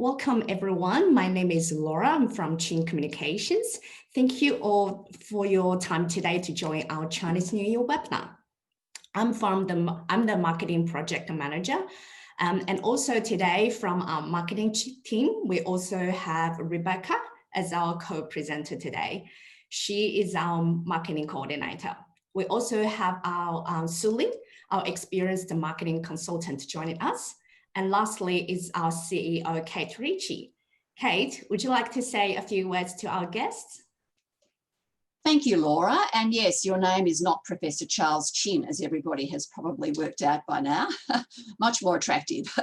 Welcome everyone. My name is Laura. I'm from Chin Communications. Thank you all for your time today to join our Chinese New Year webinar. I'm the marketing project manager. And also today from our marketing team, we also have Rebecca as our co-presenter today. She is our marketing coordinator. We also have our Su-Ling, our experienced marketing consultant, joining us. And lastly is our CEO, Kate Ritchie. Kate, would you like to say a few words to our guests? Thank you, Laura. And yes, your name is not Professor Charles Chin, as everybody has probably worked out by now. Much more attractive.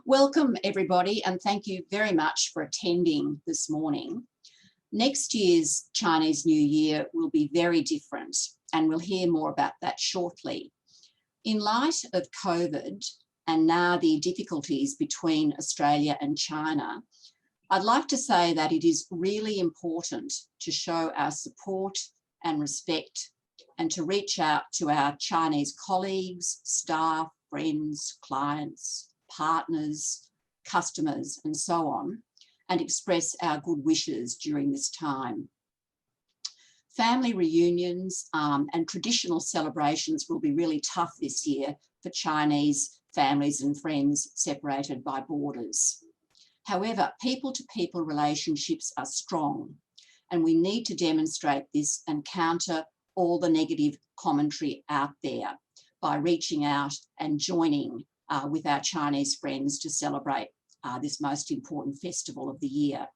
Welcome, everybody, and thank you very much for attending this morning. Next year's Chinese New Year will be very different, and we'll hear more about that shortly. In light of COVID, and now the difficulties between Australia and China, I'd like to say that it is really important to show our support and respect and to reach out to our Chinese colleagues, staff, friends, clients, partners, customers, and so on, and express our good wishes during this time. Family reunions and traditional celebrations will be really tough this year for Chinese families and friends separated by borders. However, people-to-people relationships are strong, and we need to demonstrate this and counter all the negative commentary out there by reaching out and joining with our Chinese friends to celebrate this most important festival of the year.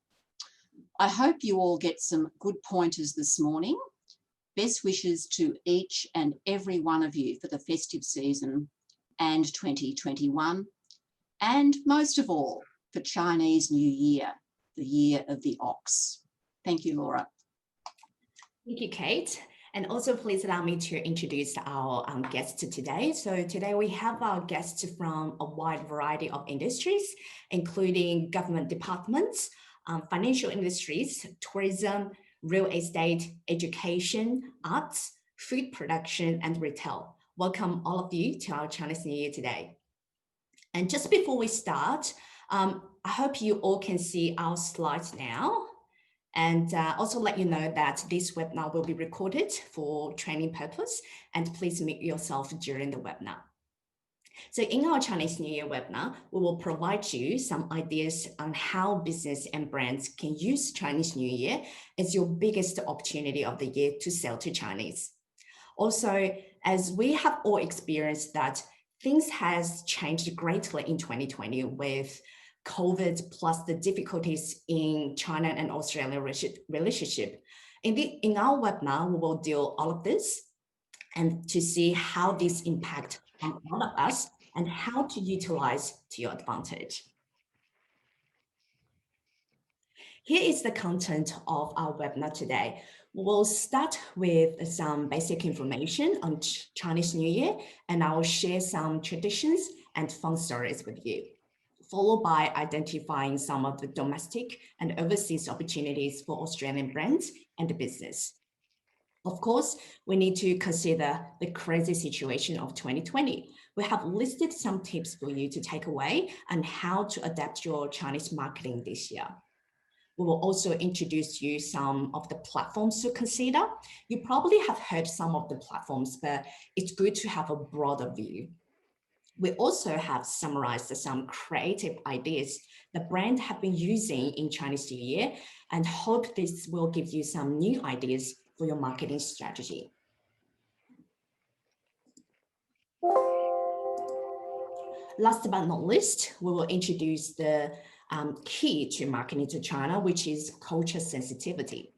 I hope you all get some good pointers this morning. Best wishes to each and every one of you for the festive season and 2021, and most of all, for Chinese New Year, the year of the ox. Thank you, Laura. Thank you, Kate. And also please allow me to introduce our guests today. So today we have our guests from a wide variety of industries, including government departments, financial industries, tourism, real estate, education, arts, food production, and retail. Welcome all of you to our Chinese New Year today. And just before we start, I hope you all can see our slides now. And also let you know that this webinar will be recorded for training purpose, and please mute yourself during the webinar. So in our Chinese New Year webinar, we will provide you some ideas on how business and brands can use Chinese New Year as your biggest opportunity of the year to sell to Chinese. Also, as we have all experienced that things has changed greatly in 2020 with COVID plus the difficulties in China and Australia relationship. In our webinar, we will deal all of this and to see how this impact on all of us and how to utilize to your advantage. Here is the content of our webinar today. We'll start with some basic information on Chinese New Year, and I will share some traditions and fun stories with you, followed by identifying some of the domestic and overseas opportunities for Australian brands and the business. Of course, we need to consider the crazy situation of 2020. We have listed some tips for you to take away on how to adapt your Chinese marketing this year. We will also introduce you some of the platforms to consider. You probably have heard some of the platforms, but it's good to have a broader view. We also have summarized some creative ideas the brand have been using in Chinese New Year, and hope this will give you some new ideas for your marketing strategy. Last but not least, we will introduce the key to marketing to China, which is culture sensitivity.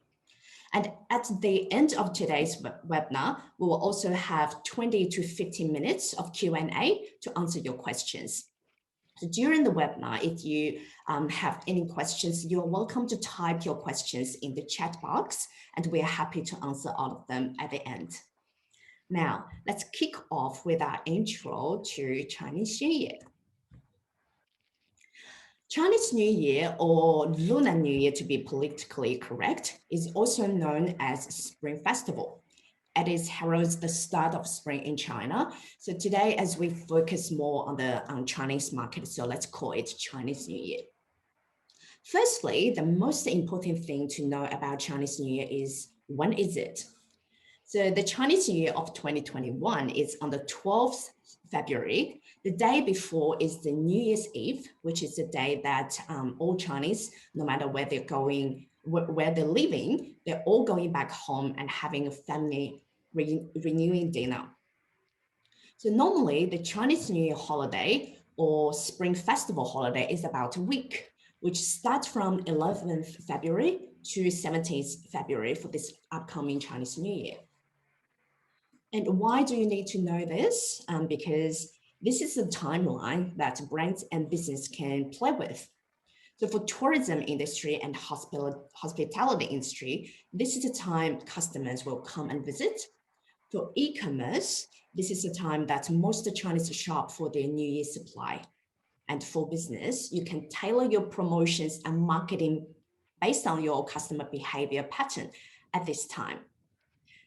And at the end of today's webinar, we will also have 20 to 15 minutes of Q&A to answer your questions. So during the webinar, if you have any questions, you're welcome to type your questions in the chat box, and we are happy to answer all of them at the end. Now, let's kick off with our intro to Chinese New Year. Chinese New Year, or Lunar New Year to be politically correct, is also known as Spring Festival. It heralds the start of spring in China. So today, as we focus more on the Chinese market, so let's call it Chinese New Year. Firstly, the most important thing to know about Chinese New Year is when is it? So the Chinese New Year of 2021 is on the 12th February. The day before is the New Year's Eve, which is the day that all Chinese, no matter where they're going, where they're living, they're all going back home and having a family renewing dinner. So normally the Chinese New Year holiday or Spring Festival holiday is about a week, which starts from 11th February to 17th February for this upcoming Chinese New Year. And why do you need to know this? Because this is a timeline that brands and business can play with. So for tourism industry and hospitality industry, this is the time customers will come and visit. For e-commerce, this is the time that most Chinese shop for their New Year supply. And for business, you can tailor your promotions and marketing based on your customer behavior pattern at this time.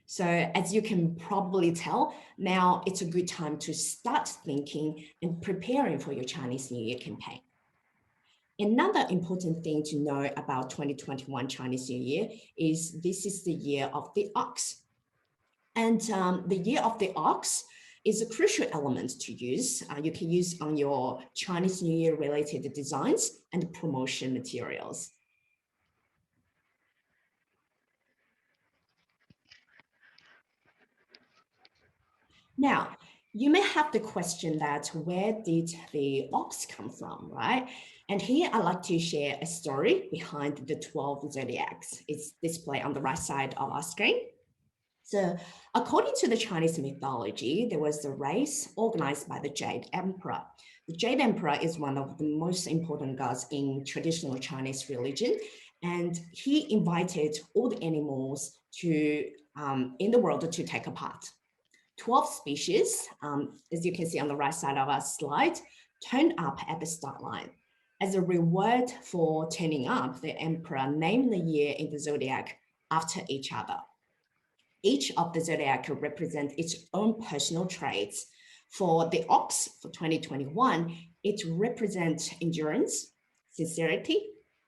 So as you can probably tell, now it's a good time to start thinking and preparing for your Chinese New Year campaign. Another important thing to know about 2021 Chinese New Year is this is the year of the ox. And the year of the ox is a crucial element to use. You can use on your Chinese New Year related designs and promotion materials. Now, you may have the question that where did the ox come from, right? And here I'd like to share a story behind the 12 zodiacs. It's displayed on the right side of our screen. So according to the Chinese mythology, there was a race organized by the Jade Emperor. The Jade Emperor is one of the most important gods in traditional Chinese religion. And he invited all the animals to in the world to take a part. 12 species, as you can see on the right side of our slide, turned up at the start line. As a reward for turning up, the emperor named the year in the zodiac after each other. Each of the zodiac represents its own personal traits. For the ox for 2021, it represents endurance, sincerity,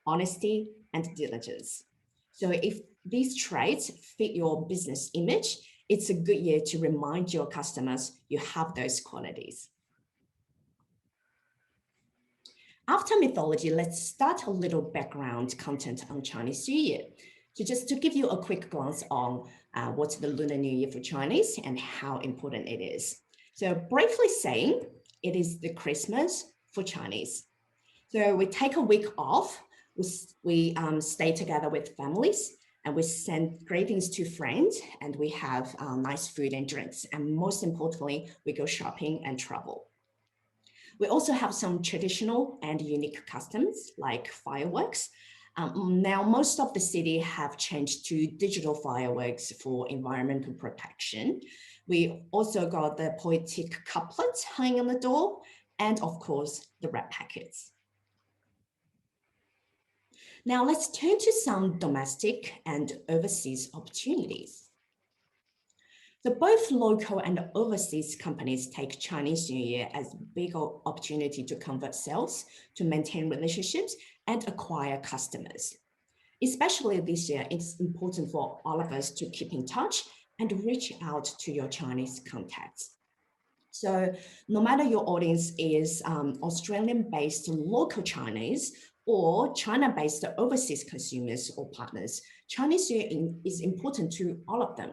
honesty, and diligence. So if these traits fit your business image, it's a good year to remind your customers you have those qualities. After mythology, let's start a little background content on Chinese New Year. So just to give you a quick glance on what's the Lunar New Year for Chinese and how important it is. So briefly saying, it is the Christmas for Chinese. So we take a week off, we stay together with families, and we send greetings to friends, and we have nice food and drinks. And most importantly, we go shopping and travel. We also have some traditional and unique customs like fireworks. Now, most of the city have changed to digital fireworks for environmental protection. We also got the poetic couplets hanging on the door, and of course, the red packets. Now let's turn to some domestic and overseas opportunities. So both local and overseas companies take Chinese New Year as a big opportunity to convert sales, to maintain relationships, and acquire customers. Especially this year, it's important for all of us to keep in touch and reach out to your Chinese contacts. So no matter your audience is Australian-based local Chinese or China-based overseas consumers or partners, Chinese New Year is important to all of them.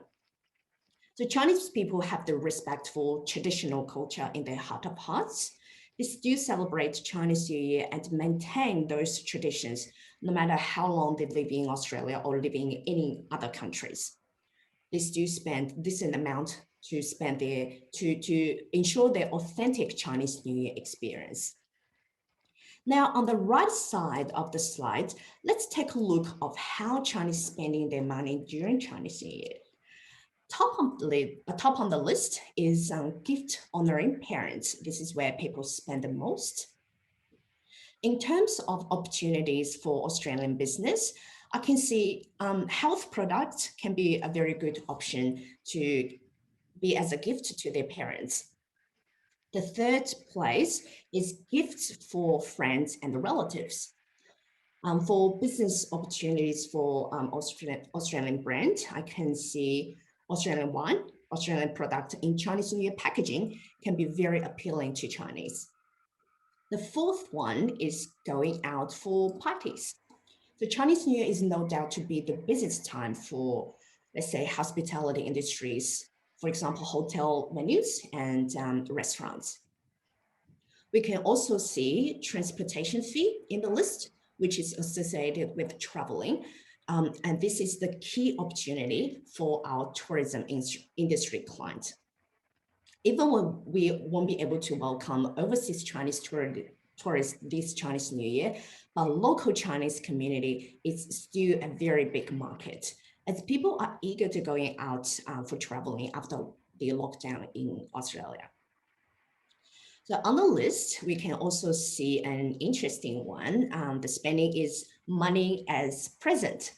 So Chinese people have the respect for traditional culture in their heart of hearts. They still celebrate Chinese New Year and maintain those traditions, no matter how long they live in Australia or living in any other countries. They still spend decent amount to spend there to ensure their authentic Chinese New Year experience. Now, on the right side of the slide, let's take a look of how Chinese spending their money during Chinese New Year. Top on the list is gift honoring parents. This is where people spend the most. In terms of opportunities for Australian business, I can see health products can be a very good option to be as a gift to their parents. The third place is gifts for friends and relatives. For business opportunities for Australian brand, I can see Australian wine, Australian product in Chinese New Year packaging can be very appealing to Chinese. The fourth one is going out for parties. The Chinese New Year is no doubt to be the busiest time for, let's say, hospitality industries, for example, hotel menus and restaurants. We can also see transportation fee in the list, which is associated with traveling. And this is the key opportunity for our tourism industry clients. Even when we won't be able to welcome overseas Chinese tourists this Chinese New Year, but local Chinese community is still a very big market, as people are eager to going out for traveling after the lockdown in Australia. So on the list, we can also see an interesting one. The spending is money as present.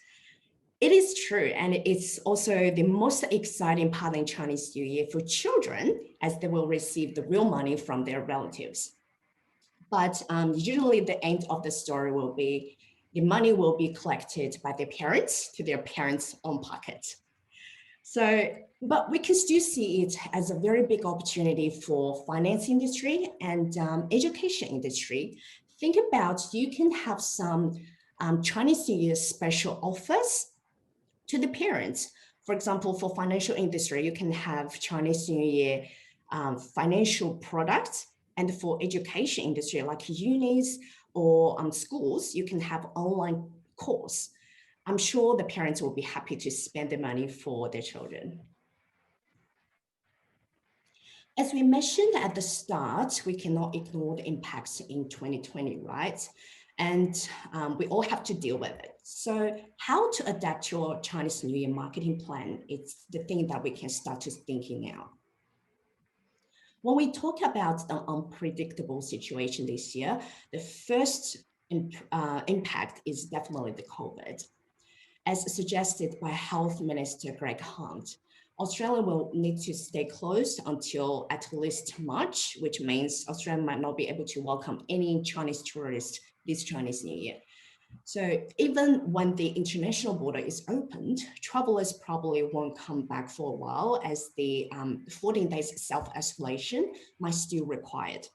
It is true, and it's also the most exciting part in Chinese New Year for children, as they will receive the real money from their relatives. But usually the end of the story will be the money will be collected by their parents to their parents' own pocket. So, but we can still see it as a very big opportunity for finance industry and education industry. Think about, you can have some Chinese New Year special offers to the parents. For example, for financial industry, you can have Chinese New Year financial products. And for education industry, like unis or schools, you can have online course. I'm sure the parents will be happy to spend the money for their children. As we mentioned at the start, we cannot ignore the impacts in 2020, right? And we all have to deal with it. So how to adapt your Chinese New Year marketing plan? It's the thing that we can start to thinking now. When we talk about the unpredictable situation this year, the first impact is definitely the COVID. As suggested by Health Minister Greg Hunt, Australia will need to stay closed until at least March, which means Australia might not be able to welcome any Chinese tourists this Chinese New Year. So even when the international border is opened, travelers probably won't come back for a while, as the 14 days self-isolation might still be required.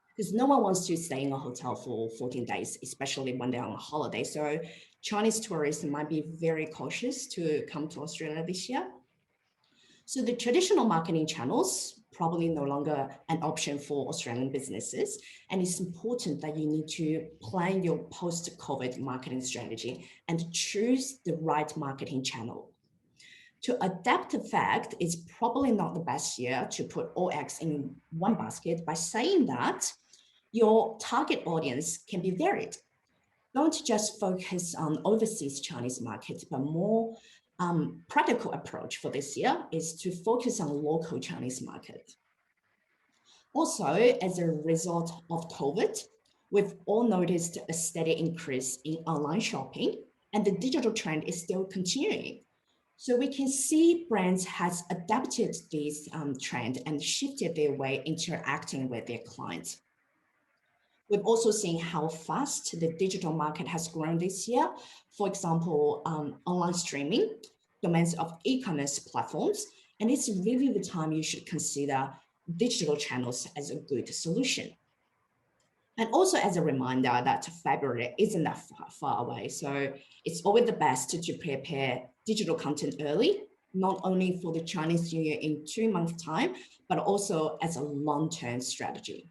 Because no one wants to stay in a hotel for 14 days, especially when they're on a holiday. So Chinese tourists might be very cautious to come to Australia this year. So the traditional marketing channels probably no longer an option for Australian businesses. And it's important that you need to plan your post-COVID marketing strategy and choose the right marketing channel. To adapt the fact, it's probably not the best year to put all eggs in one basket by saying that your target audience can be varied. Don't just focus on overseas Chinese markets, but more practical approach for this year is to focus on local Chinese market. Also, as a result of COVID, we've all noticed a steady increase in online shopping, and the digital trend is still continuing. So we can see brands has adapted this trend and shifted their way interacting with their clients. We've also seen how fast the digital market has grown this year. For example, online streaming, domains of e-commerce platforms, and it's really the time you should consider digital channels as a good solution. And also as a reminder that February isn't that far away. So it's always the best to prepare digital content early, not only for the Chinese New Year in 2 months' time, but also as a long-term strategy.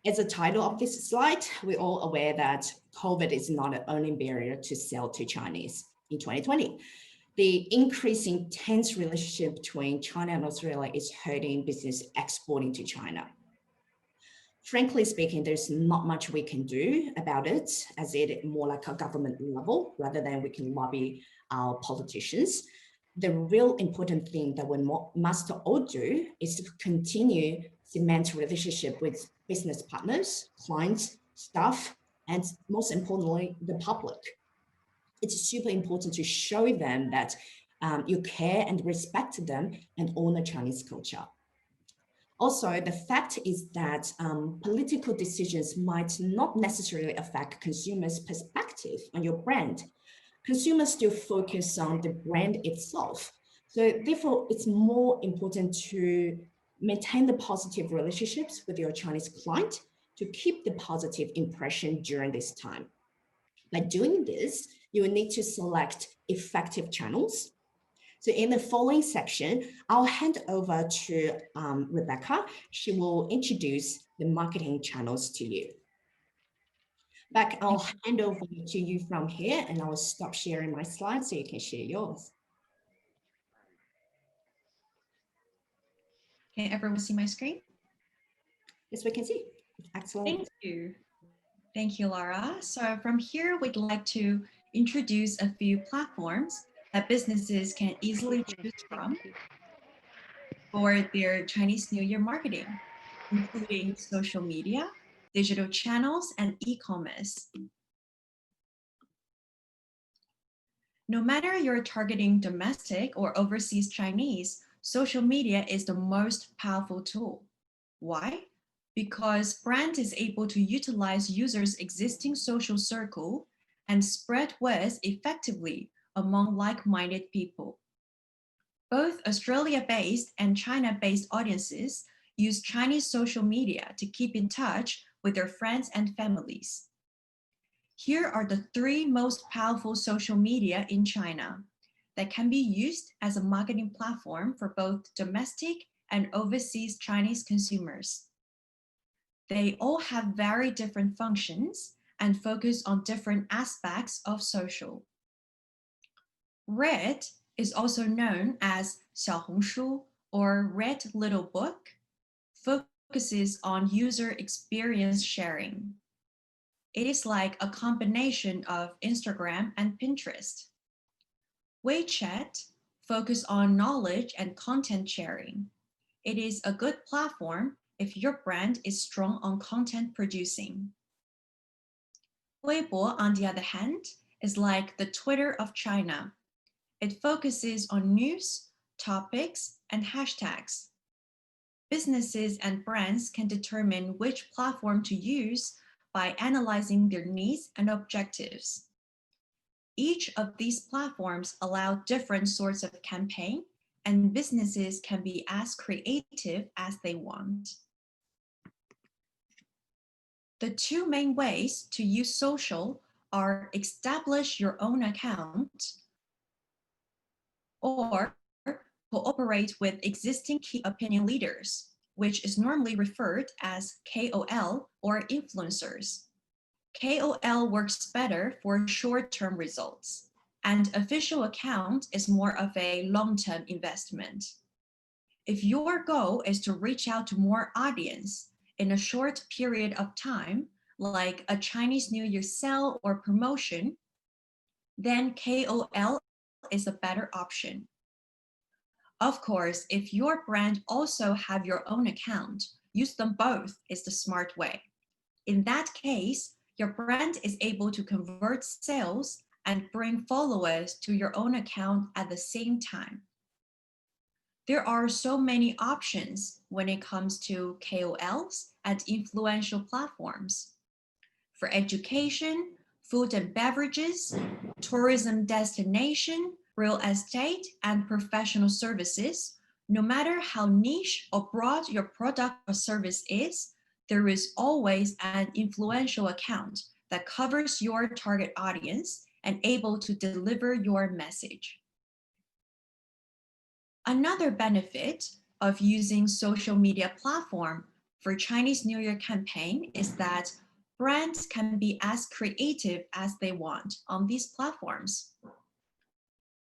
As a title of this slide, we're all aware that COVID is not an only barrier to sell to Chinese in 2020. The increasing tense relationship between China and Australia is hurting business exporting to China. Frankly speaking, there's not much we can do about it, as it is more like a government level rather than we can lobby our politicians. The real important thing that we must all do is to continue cement relationship with business partners, clients, staff, and most importantly, the public. It's super important to show them that you care and respect them and honor Chinese culture. Also, the fact is that political decisions might not necessarily affect consumers' perspective on your brand. Consumers still focus on the brand itself. So therefore, it's more important to maintain the positive relationships with your Chinese client to keep the positive impression during this time. By doing this, you will need to select effective channels. So in the following section, I'll hand over to Rebecca. She will introduce the marketing channels to you. Beck, I'll hand over to you from here and I'll stop sharing my slides so you can share yours. Can everyone see my screen? Yes, we can see. Excellent. Thank you. Thank you, Laura. So from here, we'd like to introduce a few platforms that businesses can easily choose from for their Chinese New Year marketing, including social media, digital channels, and e-commerce. No matter you're targeting domestic or overseas Chinese, social media is the most powerful tool. Why? Because brand is able to utilize users' existing social circle and spread words effectively among like-minded people. Both Australia-based and China-based audiences use Chinese social media to keep in touch with their friends and families. Here are the 3 most powerful social media in China that can be used as a marketing platform for both domestic and overseas Chinese consumers. They all have very different functions and focus on different aspects of social. Red is also known as 小红书 or Red Little Book, focuses on user experience sharing. It is like a combination of Instagram and Pinterest. WeChat focuses on knowledge and content sharing. It is a good platform if your brand is strong on content producing. Weibo, on the other hand, is like the Twitter of China. It focuses on news, topics, and hashtags. Businesses and brands can determine which platform to use by analyzing their needs and objectives. Each of these platforms allow different sorts of campaign, and businesses can be as creative as they want. The 2 main ways to use social are establish your own account or cooperate with existing key opinion leaders, which is normally referred as KOL or influencers. KOL works better for short-term results, and official account is more of a long-term investment. If your goal is to reach out to more audience in a short period of time, like a Chinese New Year sale or promotion, then KOL is a better option. Of course, if your brand also have your own account, use them both is the smart way. In that case, your brand is able to convert sales and bring followers to your own account at the same time. There are so many options when it comes to KOLs and influential platforms. For education, food and beverages, tourism destination, real estate, and professional services, no matter how niche or broad your product or service is, there is always an influential account that covers your target audience and able to deliver your message. Another benefit of using social media platform for Chinese New Year campaign is that brands can be as creative as they want on these platforms.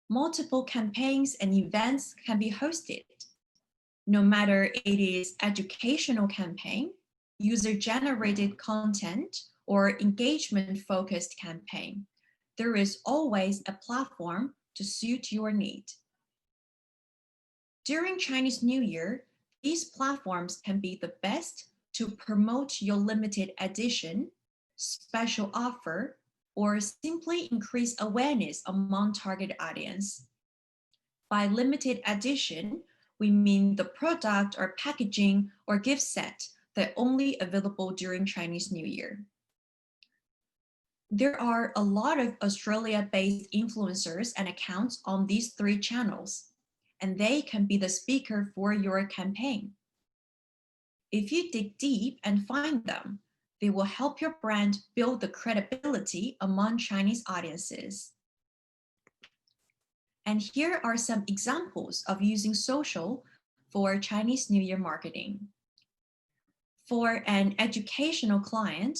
Multiple campaigns and events can be hosted. No matter it is educational campaign, user-generated content, or engagement-focused campaign, there is always a platform to suit your need. During Chinese New Year, these platforms can be the best to promote your limited edition, special offer, or simply increase awareness among target audience. By limited edition, we mean the product or packaging or gift set that only available during Chinese New Year. There are a lot of Australia-based influencers and accounts on these three channels, and they can be the speaker for your campaign. If you dig deep and find them, they will help your brand build the credibility among Chinese audiences. And here are some examples of using social for Chinese New Year marketing. For an educational client,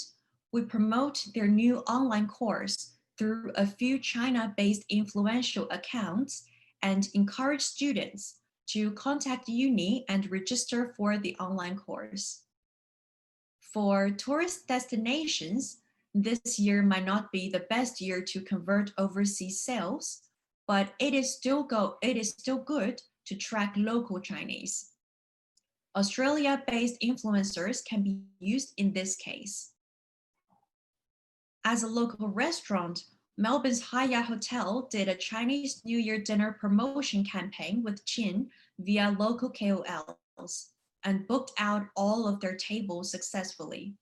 we promote their new online course through a few China-based influential accounts and encourage students to contact uni and register for the online course. For tourist destinations, this year might not be the best year to convert overseas sales, but it is still good to track local Chinese. Australia-based influencers can be used in this case. As a local restaurant, Melbourne's Hyatt Hotel did a Chinese New Year dinner promotion campaign with Chin via local KOLs and booked out all of their tables successfully.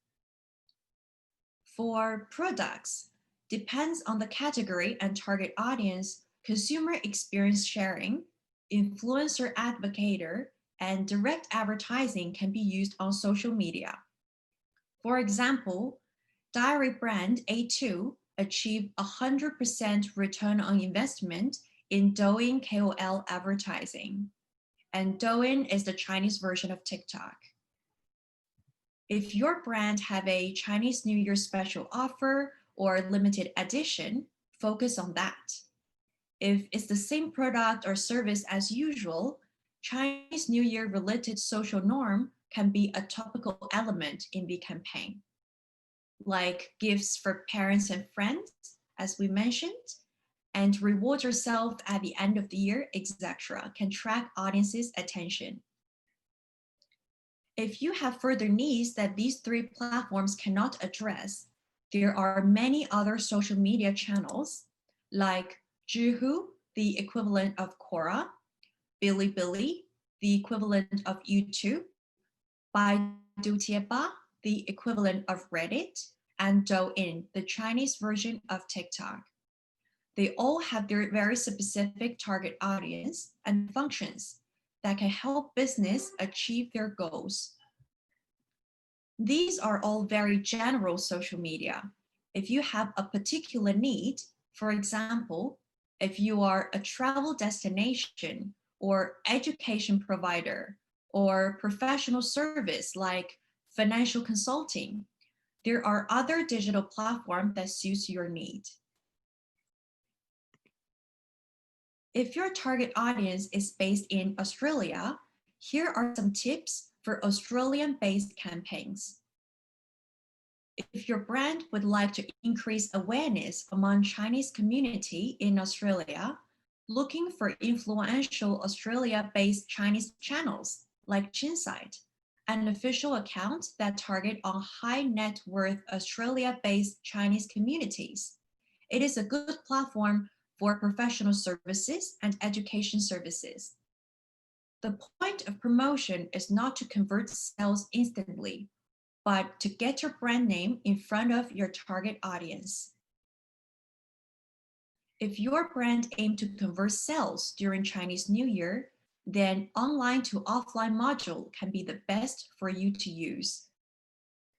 For products, depends on the category and target audience, consumer experience sharing, influencer advocator, and direct advertising can be used on social media. For example, diary brand A2 achieved 100% return on investment in Douyin KOL advertising. And Douyin is the Chinese version of TikTok. If your brand have a Chinese New Year special offer or limited edition, focus on that. If it's the same product or service as usual, Chinese New Year related social norm can be a topical element in the campaign, like gifts for parents and friends, as we mentioned, and reward yourself at the end of the year, etc., can track audiences' attention. If you have further needs that these three platforms cannot address, there are many other social media channels like Zhihu, the equivalent of Quora, Bilibili, the equivalent of YouTube, Baidu Tieba, the equivalent of Reddit, and Douyin, the Chinese version of TikTok. They all have their very specific target audience and functions that can help business achieve their goals. These are all very general social media. If you have a particular need, for example, if you are a travel destination or education provider or professional service like financial consulting, there are other digital platforms that suits your need. If your target audience is based in Australia, here are some tips for Australian-based campaigns. If your brand would like to increase awareness among Chinese community in Australia, looking for influential Australia-based Chinese channels like Chinsite, an official account that target on high net worth Australia-based Chinese communities. It is a good platform for professional services and education services. The point of promotion is not to convert sales instantly, but to get your brand name in front of your target audience. If your brand aims to convert sales during Chinese New Year, then online to offline module can be the best for you to use.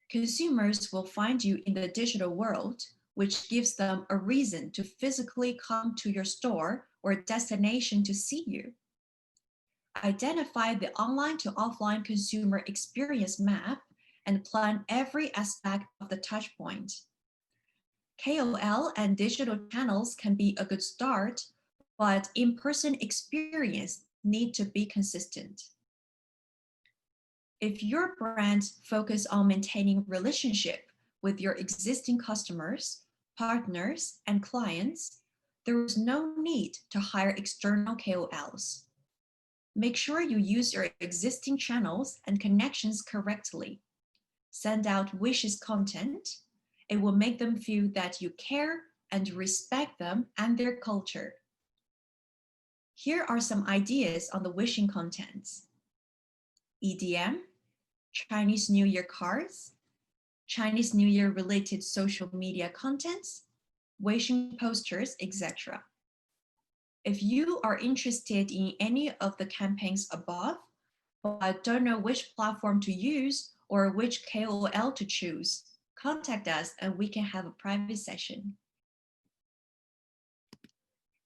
Consumers will find you in the digital world, which gives them a reason to physically come to your store or destination to see you. Identify the online to offline consumer experience map and plan every aspect of the touch point. KOL and digital channels can be a good start, but in-person experience need to be consistent. If your brand focuses on maintaining relationship with your existing customers, partners, and clients, there is no need to hire external KOLs. Make sure you use your existing channels and connections correctly. Send out wishes content. It will make them feel that you care and respect them and their culture. Here are some ideas on the wishing contents: EDM, Chinese New Year cards, Chinese New Year related social media contents, wishing posters, etc. If you are interested in any of the campaigns above, but don't know which platform to use or which KOL to choose, contact us and we can have a private session.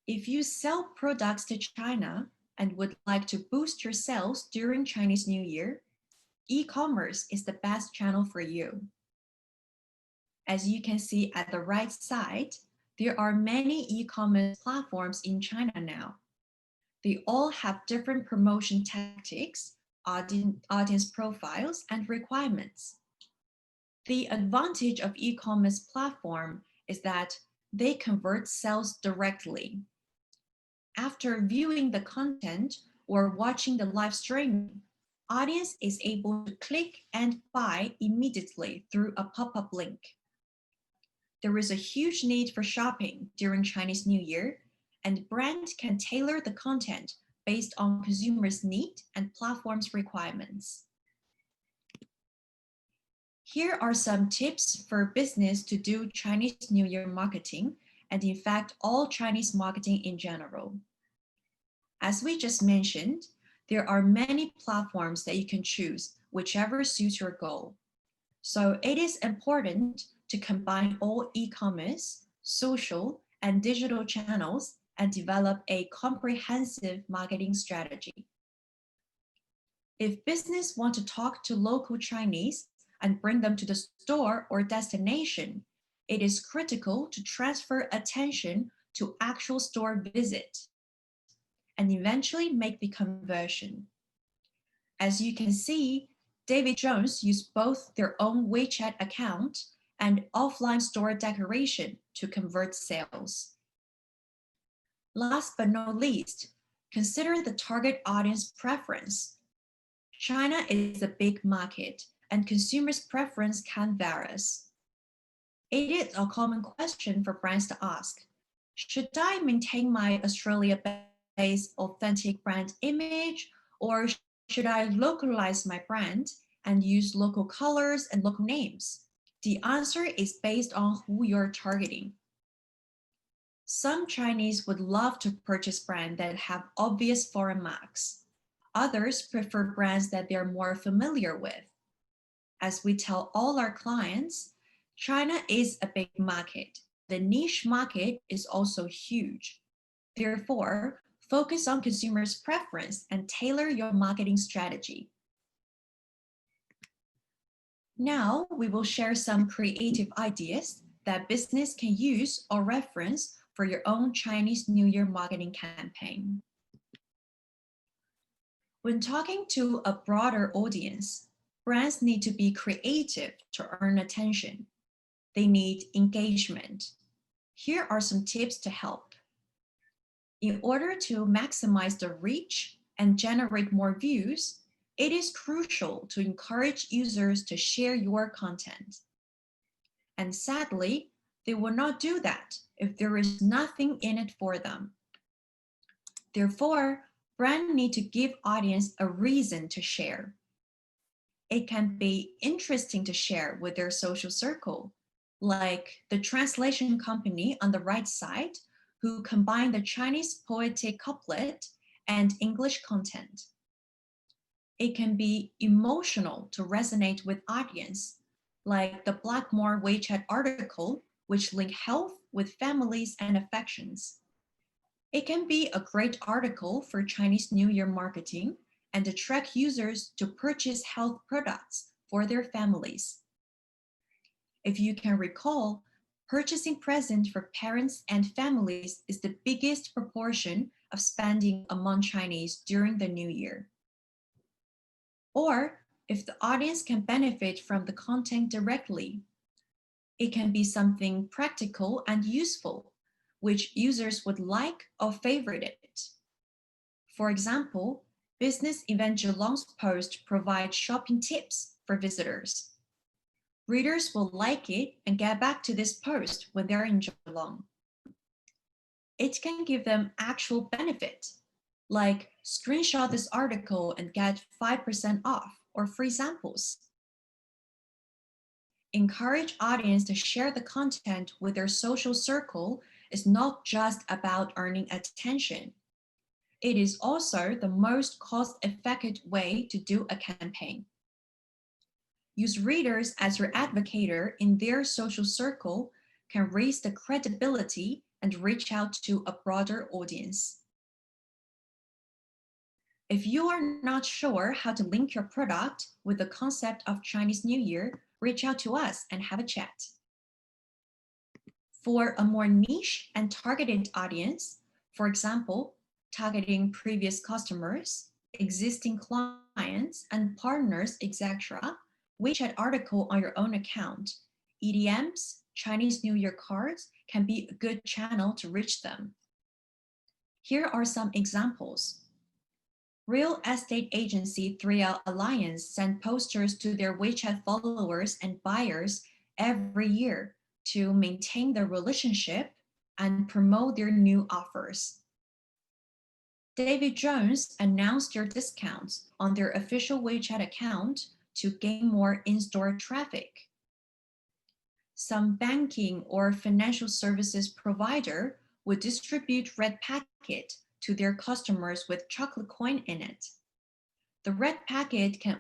If you sell products to China and would like to boost your sales during Chinese New Year, e-commerce is the best channel for you. As you can see at the right side, there are many e-commerce platforms in China now. They all have different promotion tactics, audience profiles, and requirements. The advantage of e-commerce platform is that they convert sales directly. After viewing the content or watching the live stream, audience is able to click and buy immediately through a pop-up link. There is a huge need for shopping during Chinese New Year, and brands can tailor the content based on consumers' need and platform's requirements. Here are some tips for business to do Chinese New Year marketing, and in fact, all Chinese marketing in general. As we just mentioned, there are many platforms that you can choose, whichever suits your goal. So it is important to combine all e-commerce, social, and digital channels and develop a comprehensive marketing strategy. If business want to talk to local Chinese and bring them to the store or destination, it is critical to transfer attention to actual store visit and eventually make the conversion. As you can see, David Jones used both their own WeChat account and offline store decoration to convert sales. Last but not least, consider the target audience preference. China is a big market and consumers' preference can vary. It is a common question for brands to ask. Should I maintain my Australia-based authentic brand image, or should I localize my brand and use local colors and local names? The answer is based on who you're targeting. Some Chinese would love to purchase brands that have obvious foreign marks. Others prefer brands that they're more familiar with. As we tell all our clients, China is a big market. The niche market is also huge. Therefore, focus on consumers' preference and tailor your marketing strategy. Now, we will share some creative ideas that business can use or reference for your own Chinese New Year marketing campaign. When talking to a broader audience, brands need to be creative to earn attention. They need engagement. Here are some tips to help. In order to maximize the reach and generate more views, it is crucial to encourage users to share your content. And sadly, they will not do that if there is nothing in it for them. Therefore, brands need to give audience a reason to share. It can be interesting to share with their social circle, like the translation company on the right side, who combine the Chinese poetic couplet and English content. It can be emotional to resonate with audience, like the Blackmore WeChat article, which link health with families and affections. It can be a great article for Chinese New Year marketing and attract users to purchase health products for their families. If you can recall, purchasing presents for parents and families is the biggest proportion of spending among Chinese during the New Year. Or if the audience can benefit from the content directly, it can be something practical and useful, which users would like or favorite it. For example, Business Event Geelong's post provides shopping tips for visitors. Readers will like it and get back to this post when they're in Geelong. It can give them actual benefit, like screenshot this article and get 5% off or free samples. Encourage audience to share the content with their social circle is not just about earning attention. It is also the most cost-effective way to do a campaign. Use readers as your advocator in their social circle can raise the credibility and reach out to a broader audience. If you are not sure how to link your product with the concept of Chinese New Year, reach out to us and have a chat. For a more niche and targeted audience, for example, targeting previous customers, existing clients, and partners, etc., WeChat article on your own account, EDMs, Chinese New Year cards can be a good channel to reach them. Here are some examples. Real estate agency 3L Alliance sent posters to their WeChat followers and buyers every year to maintain their relationship and promote their new offers. David Jones announced their discounts on their official WeChat account to gain more in-store traffic. Some banking or financial services provider would distribute red packet to their customers with chocolate coin in it. The red packet can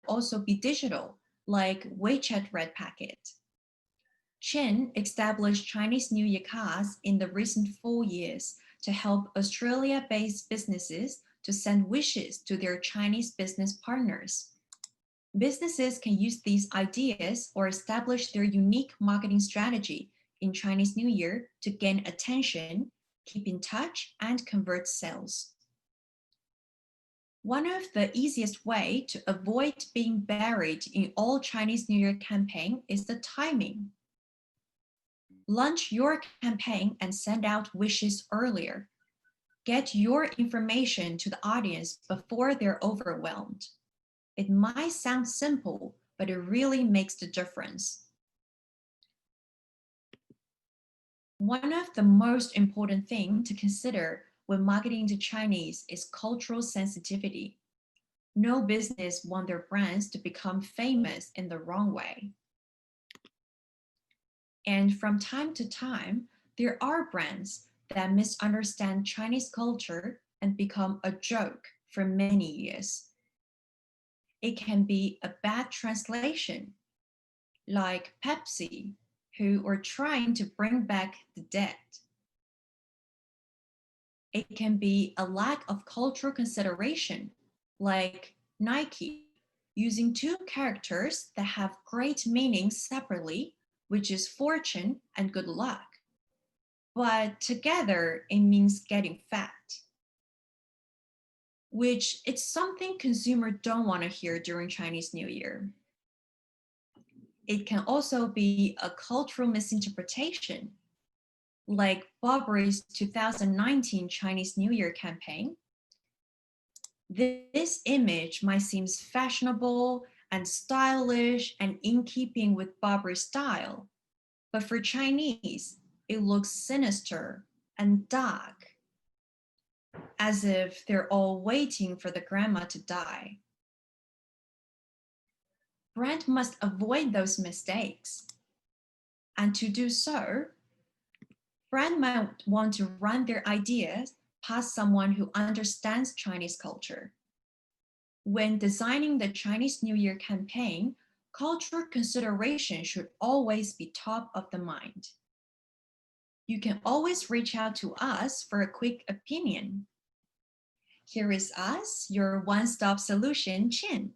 also be digital, like WeChat red packet. Chen established Chinese New Year cards in the recent 4 years to help Australia-based businesses to send wishes to their Chinese business partners. Businesses can use these ideas or establish their unique marketing strategy in Chinese New Year to gain attention, keep in touch, and convert sales. One of the easiest ways to avoid being buried in all Chinese New Year campaign is the timing. Launch your campaign and send out wishes earlier. Get your information to the audience before they're overwhelmed. It might sound simple, but it really makes the difference. One of the most important things to consider when marketing to Chinese is cultural sensitivity. No business wants their brands to become famous in the wrong way. And from time to time, there are brands that misunderstand Chinese culture and become a joke for many years. It can be a bad translation, like Pepsi, who are trying to bring back the dead. It can be a lack of cultural consideration, like Nike, using two characters that have great meanings separately, which is fortune and good luck. But together, it means getting fat, which it's something consumers don't want to hear during Chinese New Year. It can also be a cultural misinterpretation, like Burberry's 2019 Chinese New Year campaign. This image might seem fashionable and stylish and in keeping with Burberry style, but for Chinese, it looks sinister and dark, as if they're all waiting for the grandma to die. Brand must avoid those mistakes. And to do so, brand might want to run their ideas past someone who understands Chinese culture. When designing the Chinese New Year campaign, cultural consideration should always be top of the mind. You can always reach out to us for a quick opinion. Here is us, your one-stop solution, Chen.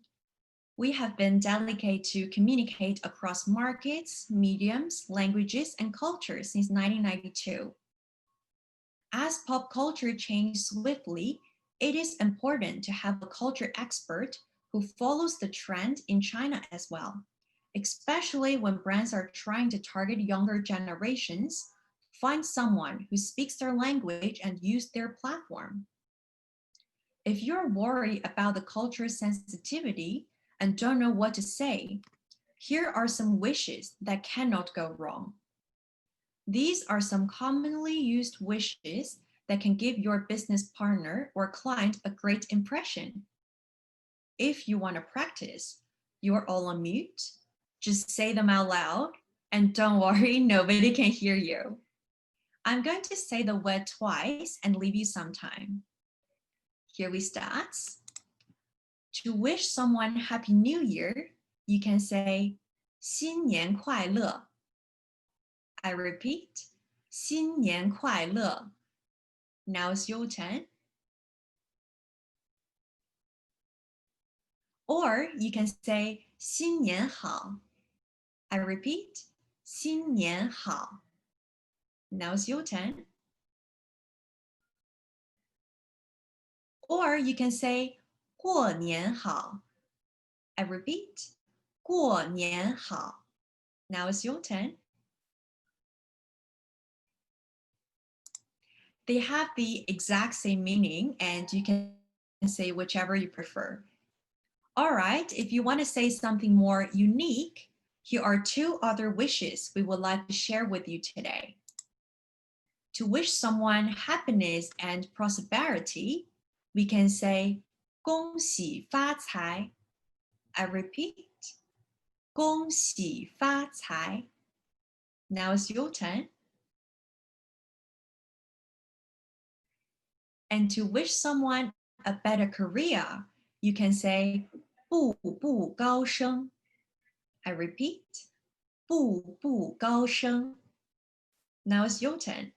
We have been dedicated to communicate across markets, mediums, languages, and cultures since 1992. As pop culture changes swiftly, it is important to have a culture expert who follows the trend in China as well, especially when brands are trying to target younger generations. Find someone who speaks their language and use their platform. If you're worried about the cultural sensitivity and don't know what to say, here are some wishes that cannot go wrong. These are some commonly used wishes that can give your business partner or client a great impression. If you want to practice, you're all on mute. Just say them out loud, and don't worry, nobody can hear you. I'm going to say the word twice and leave you some time. Here we start. To wish someone Happy New Year, you can say 新年快乐. I repeat, 新年快乐. Now it's your turn. Or you can say 新年好. I repeat, 新年好. Now it's your turn. Or you can say 过年好. I repeat, 过年好. Now it's your turn. They have the exact same meaning, and you can say whichever you prefer. All right, if you want to say something more unique, here are two other wishes we would like to share with you today. To wish someone happiness and prosperity, we can say 恭喜发财. I repeat, 恭喜发财. Now it's your turn. And to wish someone a better career, you can say 步步高升. I repeat, 步步高升. Now it's your turn.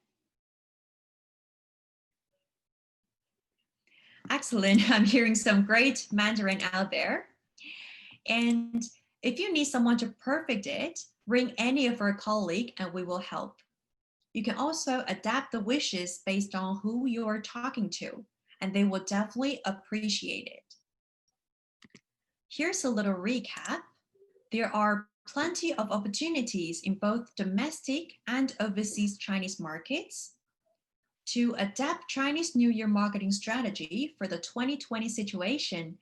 Excellent. I'm hearing some great Mandarin out there. And if you need someone to perfect it, bring any of our colleagues and we will help. You can also adapt the wishes based on who you are talking to, and they will definitely appreciate it. Here's a little recap. There are plenty of opportunities in both domestic and overseas Chinese markets. To adapt Chinese New Year marketing strategy for the 2020 situation,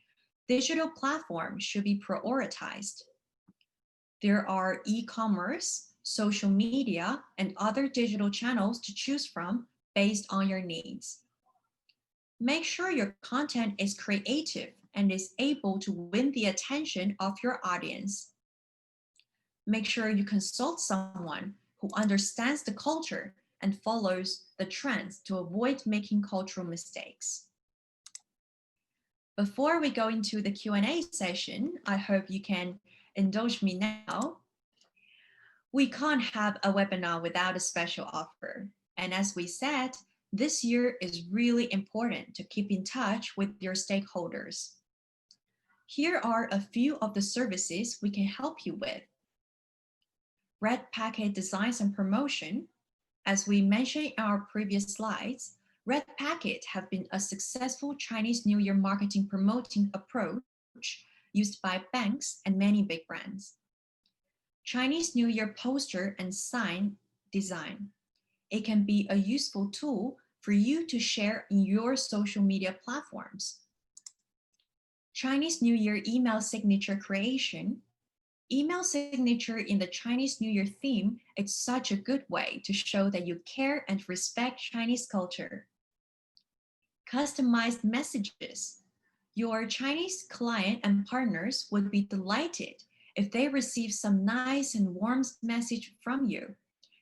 digital platforms should be prioritized. There are e-commerce, social media, and other digital channels to choose from based on your needs. Make sure your content is creative and is able to win the attention of your audience. Make sure you consult someone who understands the culture and follows the trends to avoid making cultural mistakes. Before we go into the Q&A session, I hope you can indulge me now. We can't have a webinar without a special offer. And as we said, this year is really important to keep in touch with your stakeholders. Here are a few of the services we can help you with. Red Packet Designs and Promotion. As we mentioned in our previous slides, Red Packet have been a successful Chinese New Year marketing promoting approach used by banks and many big brands. Chinese New Year poster and sign design. It can be a useful tool for you to share in your social media platforms. Chinese New Year email signature creation. Email signature in the Chinese New Year theme is such a good way to show that you care and respect Chinese culture. Customized messages. Your Chinese client and partners would be delighted if they receive some nice and warm message from you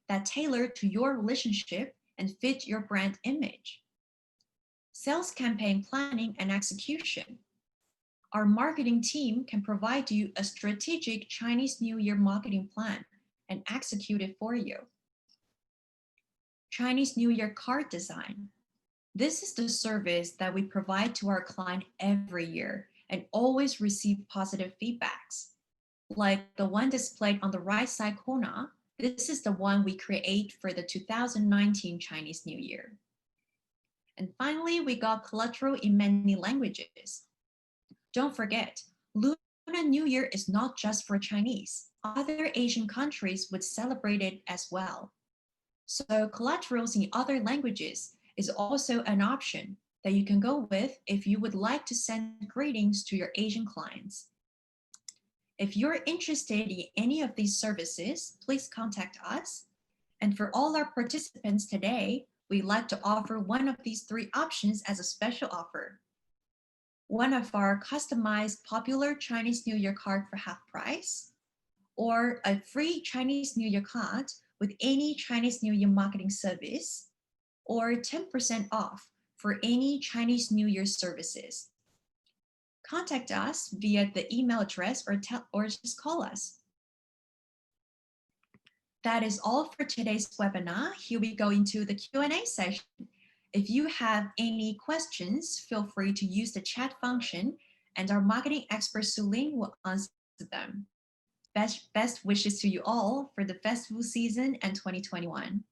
that tailor to your relationship and fit your brand image. Sales campaign planning and execution. Our marketing team can provide you a strategic Chinese New Year marketing plan and execute it for you. Chinese New Year card design. This is the service that we provide to our client every year and always receive positive feedbacks. Like the one displayed on the right side corner, this is the one we create for the 2019 Chinese New Year. And finally, we got collateral in many languages. Don't forget, Lunar New Year is not just for Chinese. Other Asian countries would celebrate it as well. So collaterals in other languages is also an option that you can go with if you would like to send greetings to your Asian clients. If you're interested in any of these services, please contact us. And for all our participants today, we'd like to offer one of these 3 options as a special offer. One of our customized popular Chinese New Year card for half price, or a free Chinese New Year card with any Chinese New Year marketing service, or 10% off for any Chinese New Year services. Contact us via the email address or just call us. That is all for today's webinar. Here we go into the Q&A session. If you have any questions, feel free to use the chat function and our marketing expert Su-Ling will answer them. Best wishes to you all for the festival season and 2021.